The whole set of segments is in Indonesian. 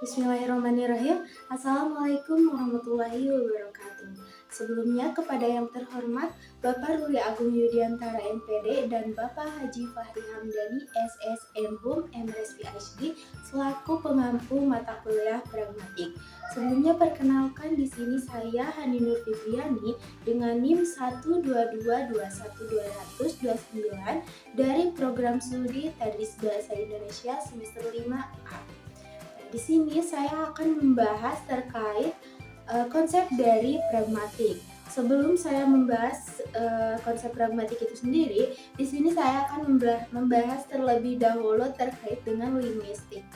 Bismillahirrahmanirrahim. Assalamualaikum warahmatullahi wabarakatuh. Sebelumnya kepada yang terhormat Bapak Ruli Agung Yudiantara MPD dan Bapak Haji Fahri Hamdani SSM Hum MRS PhD selaku pemampu mata kuliah pragmatik. Sebelumnya perkenalkan di sini saya Hani Nur Fitriani dengan NIM 122212029 dari program studi Tadris Bahasa Indonesia semester 5A. Di sini saya akan membahas terkait konsep dari pragmatik. Sebelum saya membahas konsep pragmatik itu sendiri, di sini saya akan membahas terlebih dahulu terkait dengan linguistik.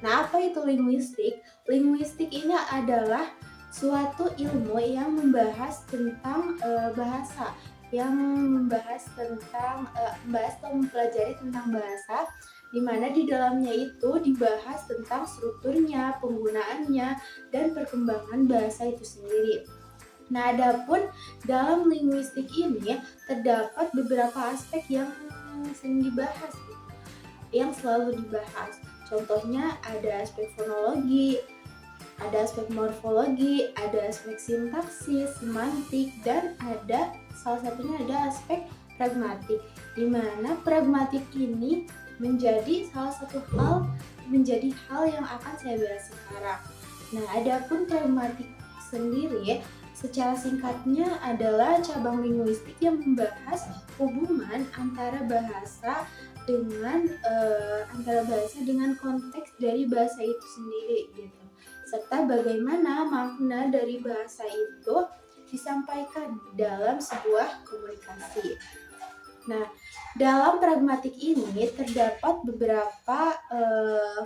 Nah, apa itu linguistik? Linguistik ini adalah suatu ilmu yang membahas tentang bahasa, yang membahas atau mempelajari tentang bahasa, di mana di dalamnya itu dibahas tentang strukturnya, penggunaannya, dan perkembangan bahasa itu sendiri. Nah, adapun dalam linguistik ini terdapat beberapa aspek yang sering dibahas, yang selalu dibahas. Contohnya ada aspek fonologi, ada aspek morfologi, ada aspek sintaksis, semantik, dan ada salah satunya ada aspek pragmatik, di mana pragmatik ini menjadi hal yang akan saya bahas sekarang. Nah, adapun pragmatik sendiri secara singkatnya adalah cabang linguistik yang membahas hubungan antara bahasa dengan konteks dari bahasa itu sendiri gitu, serta bagaimana makna dari bahasa itu disampaikan dalam sebuah komunikasi. Nah, dalam pragmatik ini terdapat beberapa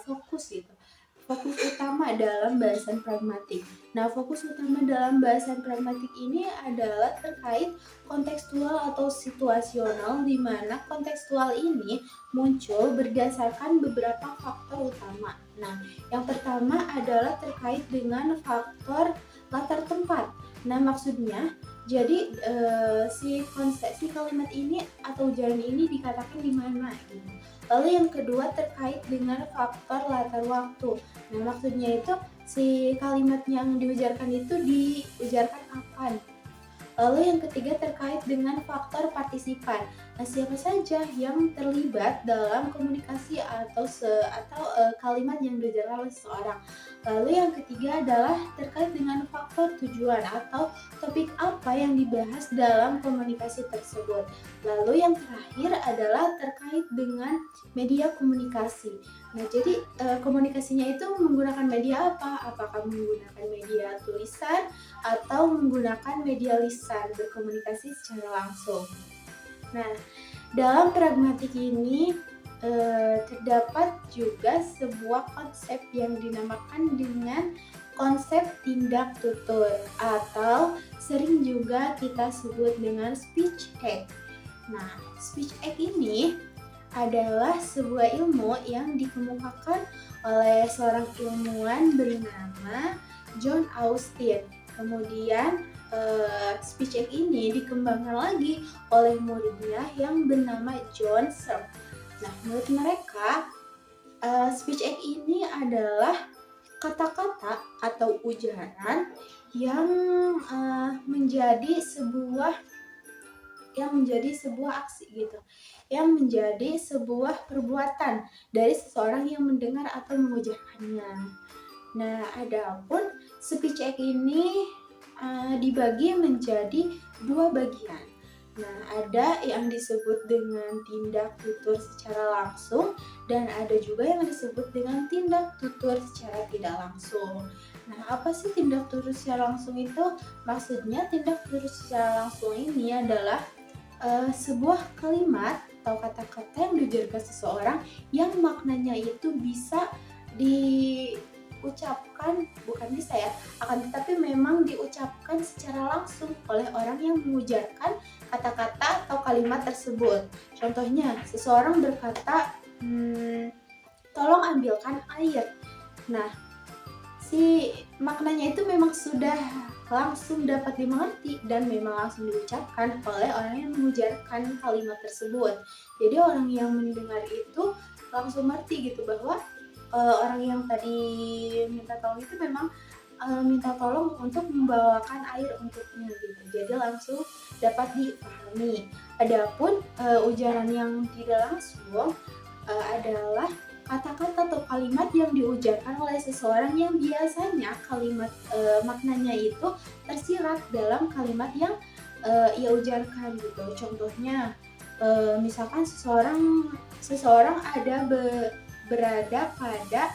fokus gitu. Fokus utama dalam bahasan pragmatik. Nah, fokus utama dalam bahasan pragmatik ini adalah terkait kontekstual atau situasional, di mana kontekstual ini muncul berdasarkan beberapa faktor utama. Nah, yang pertama adalah terkait dengan faktor latar tempat. Nah, maksudnya jadi si kalimat ini atau ujaran ini dikatakan di mana gitu. Lalu yang kedua terkait dengan faktor latar waktu. Nah, maksudnya itu si kalimat yang diujarkan itu diujarkan kapan. Lalu yang ketiga terkait dengan faktor partisipan. Nah, siapa saja yang terlibat dalam komunikasi atau kalimat yang diujarkan oleh seseorang. Lalu yang ketiga adalah terkait dengan faktor tujuan atau topik apa yang dibahas dalam komunikasi tersebut. Lalu yang terakhir adalah terkait dengan media komunikasi. Nah, jadi komunikasinya itu menggunakan media apa? Apakah menggunakan media tulisan atau menggunakan media lisan berkomunikasi secara langsung. Nah, dalam pragmatik ini terdapat juga sebuah konsep yang dinamakan dengan konsep tindak tutur atau sering juga kita sebut dengan speech act. Nah, speech act ini adalah sebuah ilmu yang dikemukakan oleh seorang ilmuwan bernama John Austin. Kemudian speech act ini dikembangkan lagi oleh muridnya yang bernama John Searle. Nah, menurut mereka speech act ini adalah kata-kata atau ujaran yang menjadi sebuah aksi gitu, yang menjadi sebuah perbuatan dari seseorang yang mendengar atau mengujarkannya. Nah, adapun speech act ini dibagi menjadi dua bagian. Nah, ada yang disebut dengan tindak tutur secara langsung dan ada juga yang disebut dengan tindak tutur secara tidak langsung. Nah, apa sih tindak tutur secara langsung itu? Maksudnya tindak tutur secara langsung ini adalah sebuah kalimat atau kata-kata yang diujarkan seseorang yang maknanya itu bisa diucapkan, bukan bisa ya, akan tetapi memang diucapkan secara langsung oleh orang yang mengujarkan kata-kata atau kalimat tersebut. Contohnya, seseorang berkata, tolong ambilkan air. Nah, si maknanya itu memang sudah langsung dapat dimengerti dan memang langsung diucapkan oleh orang yang mengujarkan kalimat tersebut. Jadi orang yang mendengar itu langsung mengerti gitu bahwa orang yang tadi minta tolong itu memang minta tolong untuk membawakan air untuknya gitu. Jadi langsung dapat dipahami. Adapun ujaran yang tidak langsung adalah kata-kata atau kalimat yang diucapkan oleh seseorang yang biasanya kalimat maknanya itu tersirat dalam kalimat yang ia ujarkan gitu. Contohnya misalkan seseorang ada berada pada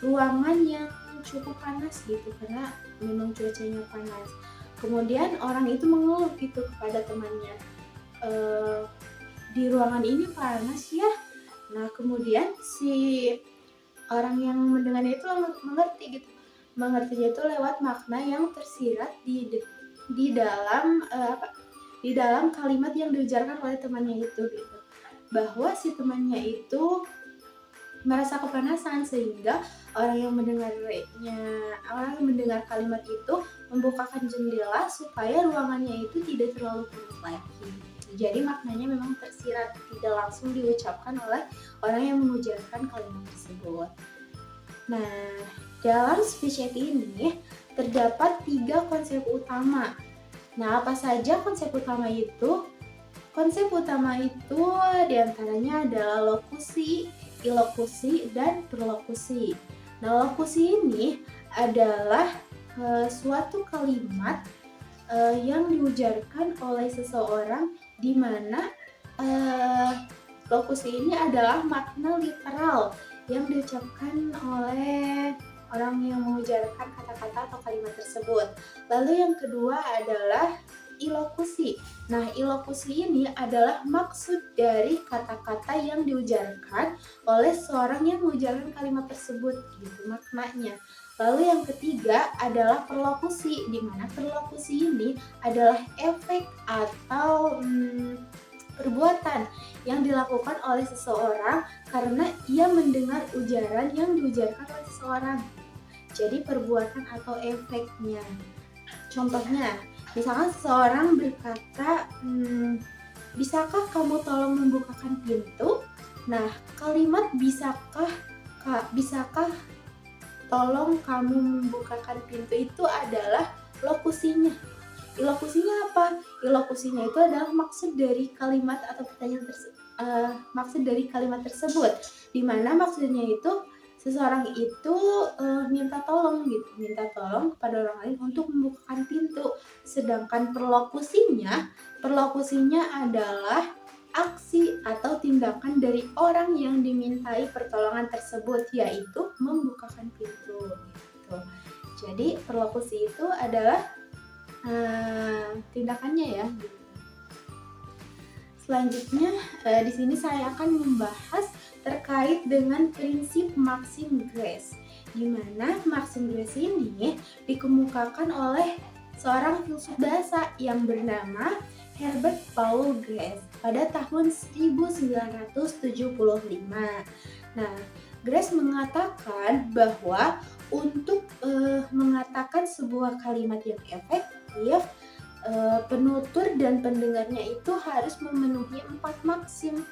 ruangan yang cukup panas gitu karena memang cuacanya panas. Kemudian orang itu mengeluh gitu kepada temannya, e, di ruangan ini panas ya. Nah kemudian si orang yang mendengarnya itu mengerti gitu, mengertinya itu lewat makna yang tersirat di dalam di dalam kalimat yang diujarkan oleh temannya itu gitu, bahwa si temannya itu merasa kepanasan sehingga orang yang mendengar kalimat itu membukakan jendela supaya ruangannya itu tidak terlalu panas lagi. Jadi maknanya memang tersirat, tidak langsung diucapkan oleh orang yang mengucapkan kalimat tersebut. Nah, dalam speech ini terdapat 3 konsep utama. Nah, apa saja konsep utama itu? Konsep utama itu diantaranya adalah lokusi, ilokusi, dan perlokusi. Nah, lokusi ini adalah suatu kalimat yang diujarkan oleh seseorang di mana lokusi ini adalah makna literal yang diucapkan oleh orang yang mengujarkan kata-kata atau kalimat tersebut. Lalu yang kedua adalah ilokusi. Nah, ilokusi ini adalah maksud dari kata-kata yang diujarkan oleh seorang yang mengujarkan kalimat tersebut, gitu maknanya. Lalu yang ketiga adalah perlokusi, di mana perlokusi ini adalah efek atau perbuatan yang dilakukan oleh seseorang karena ia mendengar ujaran yang diujarkan oleh seseorang. Jadi perbuatan atau efeknya. Contohnya, misalkan seseorang berkata, bisakah kamu tolong membukakan pintu? Nah, kalimat bisakah tolong kamu membukakan pintu itu adalah lokusinya. Ilokusinya apa? Ilokusinya itu adalah maksud dari kalimat atau pertanyaan maksud dari kalimat tersebut, di mana maksudnya itu seseorang itu minta tolong kepada orang lain untuk membukakan pintu. Sedangkan perlokusinya adalah aksi atau tindakan dari orang yang dimintai pertolongan tersebut, yaitu membukakan pintu gitu. Jadi perlokusi itu adalah tindakannya ya gitu. Selanjutnya di sini saya akan membahas terkait dengan prinsip Maxim Grace, di mana Maxim Grace ini dikemukakan oleh seorang filsuf bahasa yang bernama Herbert Paul Grace pada tahun 1975. Nah, Grace mengatakan bahwa untuk mengatakan sebuah kalimat yang efektif, penutur dan pendengarnya itu harus memenuhi 4 maksim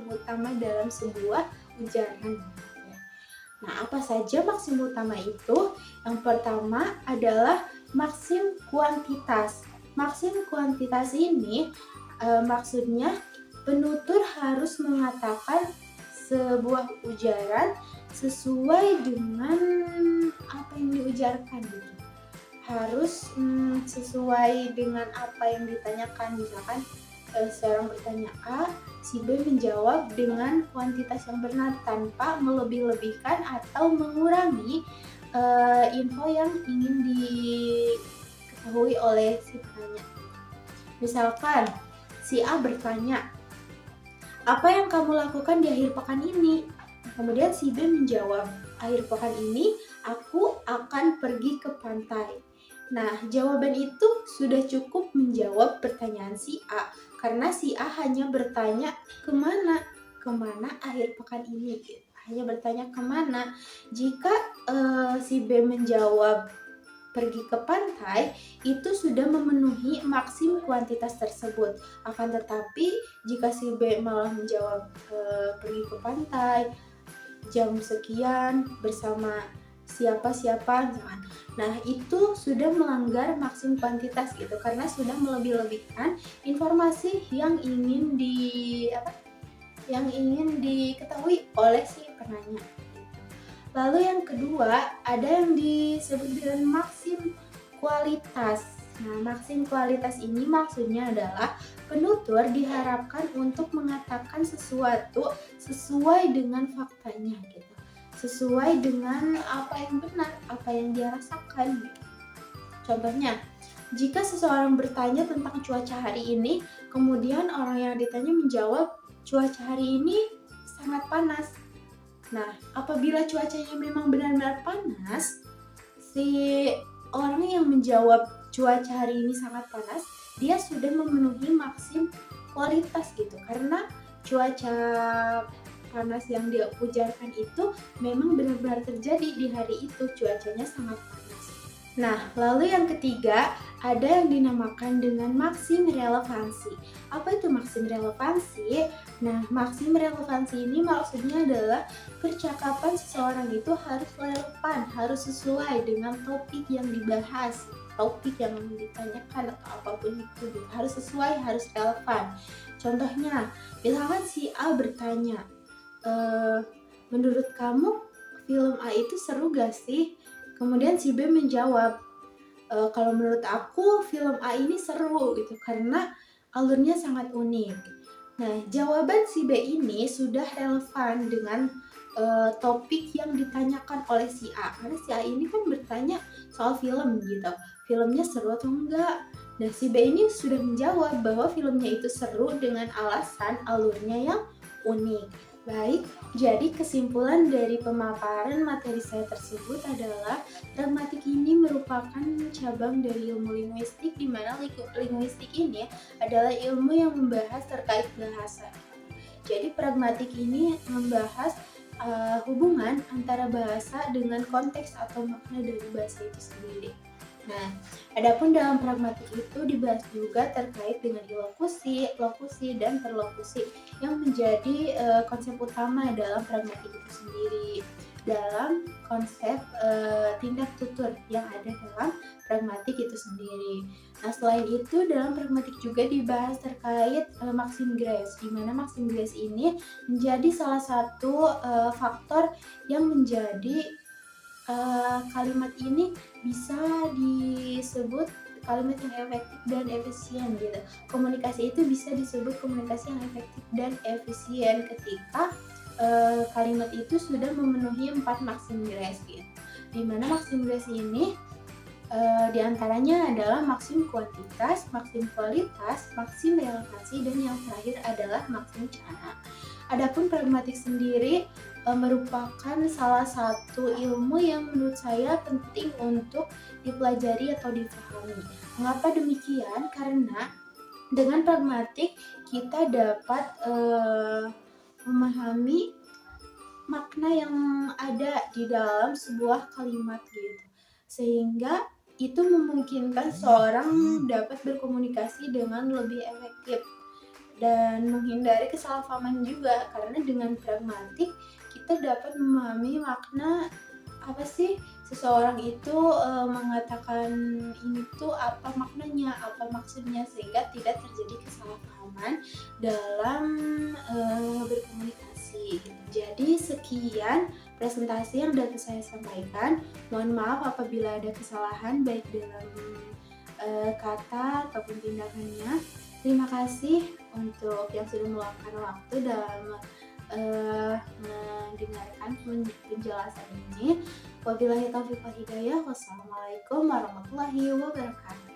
utama dalam sebuah ujaran. Nah, apa saja maksim utama itu? Yang pertama adalah maksim kuantitas. Maksim kuantitas ini maksudnya penutur harus mengatakan sebuah ujaran sesuai dengan apa yang diujarkan gitu. Harus sesuai dengan apa yang ditanyakan. Misalkan seorang bertanya A, si B menjawab dengan kuantitas yang benar tanpa melebih-lebihkan atau mengurangi info yang ingin diketahui oleh si penanya. Misalkan si A bertanya, apa yang kamu lakukan di akhir pekan ini? Kemudian si B menjawab, akhir pekan ini aku akan pergi ke pantai. Nah, jawaban itu sudah cukup menjawab pertanyaan si A, karena si A hanya bertanya kemana akhir pekan ini, hanya bertanya kemana. Jika si B menjawab pergi ke pantai, itu sudah memenuhi maksim kuantitas tersebut. Akan tetapi jika si B malah menjawab pergi ke pantai, jam sekian bersama siapa-siapa misalkan. Nah, itu sudah melanggar maksim kuantitas gitu, karena sudah melebih-lebihkan informasi yang ingin yang ingin diketahui oleh si penanya. Lalu yang kedua, ada yang disebut dengan maksim kualitas. Nah, maksim kualitas ini maksudnya adalah penutur diharapkan untuk mengatakan sesuatu sesuai dengan faktanya gitu. Sesuai dengan apa yang benar, apa yang dia rasakan gitu. Contohnya, jika seseorang bertanya tentang cuaca hari ini, kemudian orang yang ditanya menjawab, cuaca hari ini sangat panas. Nah, apabila cuacanya memang benar-benar panas, si orang yang menjawab cuaca hari ini sangat panas, dia sudah memenuhi maksim kualitas gitu. Karena cuaca panas yang dia ujarkan itu memang benar-benar terjadi di hari itu, cuacanya sangat panas. Nah, lalu yang ketiga, ada yang dinamakan dengan maksim relevansi. Apa itu maksim relevansi? Nah, maksim relevansi ini maksudnya adalah percakapan seseorang itu harus relevan, harus sesuai dengan topik yang dibahas, topik yang ditanyakan atau apapun itu, harus sesuai, harus relevan. Contohnya, misalkan si A bertanya, menurut kamu film A itu seru gak sih? Kemudian si B menjawab, kalau menurut aku film A ini seru gitu karena alurnya sangat unik. Nah, jawaban si B ini sudah relevan dengan topik yang ditanyakan oleh si A. Karena si A ini kan bertanya soal film gitu. Filmnya seru atau enggak? Nah, si B ini sudah menjawab bahwa filmnya itu seru dengan alasan alurnya yang unik. Baik, jadi kesimpulan dari pemaparan materi saya tersebut adalah pragmatik ini merupakan cabang dari ilmu linguistik, di mana linguistik ini adalah ilmu yang membahas terkait bahasa. Jadi pragmatik ini membahas hubungan antara bahasa dengan konteks atau makna dari bahasa itu sendiri. Nah, adapun dalam pragmatik itu dibahas juga terkait dengan ilokusi, lokusi, dan perlokusi yang menjadi konsep utama dalam pragmatik itu sendiri. Dalam konsep tindak tutur yang ada dalam pragmatik itu sendiri. Nah, selain itu dalam pragmatik juga dibahas terkait maksim Grace, di mana maksim Grace ini menjadi salah satu faktor yang menjadi kalimat ini bisa disebut kalimat yang efektif dan efisien gitu. Komunikasi itu bisa disebut komunikasi yang efektif dan efisien ketika kalimat itu sudah memenuhi 4 maksim Grace gitu. Di mana maksim Grace ini diantaranya adalah maksim kuantitas, maksim kualitas, maksim relevansi, dan yang terakhir adalah maksim cara. Adapun pragmatik sendiri merupakan salah satu ilmu yang menurut saya penting untuk dipelajari atau dipahami. Mengapa demikian? Karena dengan pragmatik kita dapat memahami makna yang ada di dalam sebuah kalimat gitu. Sehingga itu memungkinkan seorang dapat berkomunikasi dengan lebih efektif dan menghindari kesalahpahaman juga, karena dengan pragmatik kita dapat memahami makna apa sih seseorang itu mengatakan ini tuh apa maknanya, apa maksudnya, sehingga tidak terjadi kesalahpahaman dalam berkomunikasi. Jadi sekian presentasi yang dapat saya sampaikan. Mohon maaf apabila ada kesalahan baik dalam kata ataupun tindakannya. Terima kasih untuk yang sudah meluangkan waktu dalam mendengarkan penjelasan ini. Wabillahi taufiq wal hidayah. Wassalamualaikum warahmatullahi wabarakatuh.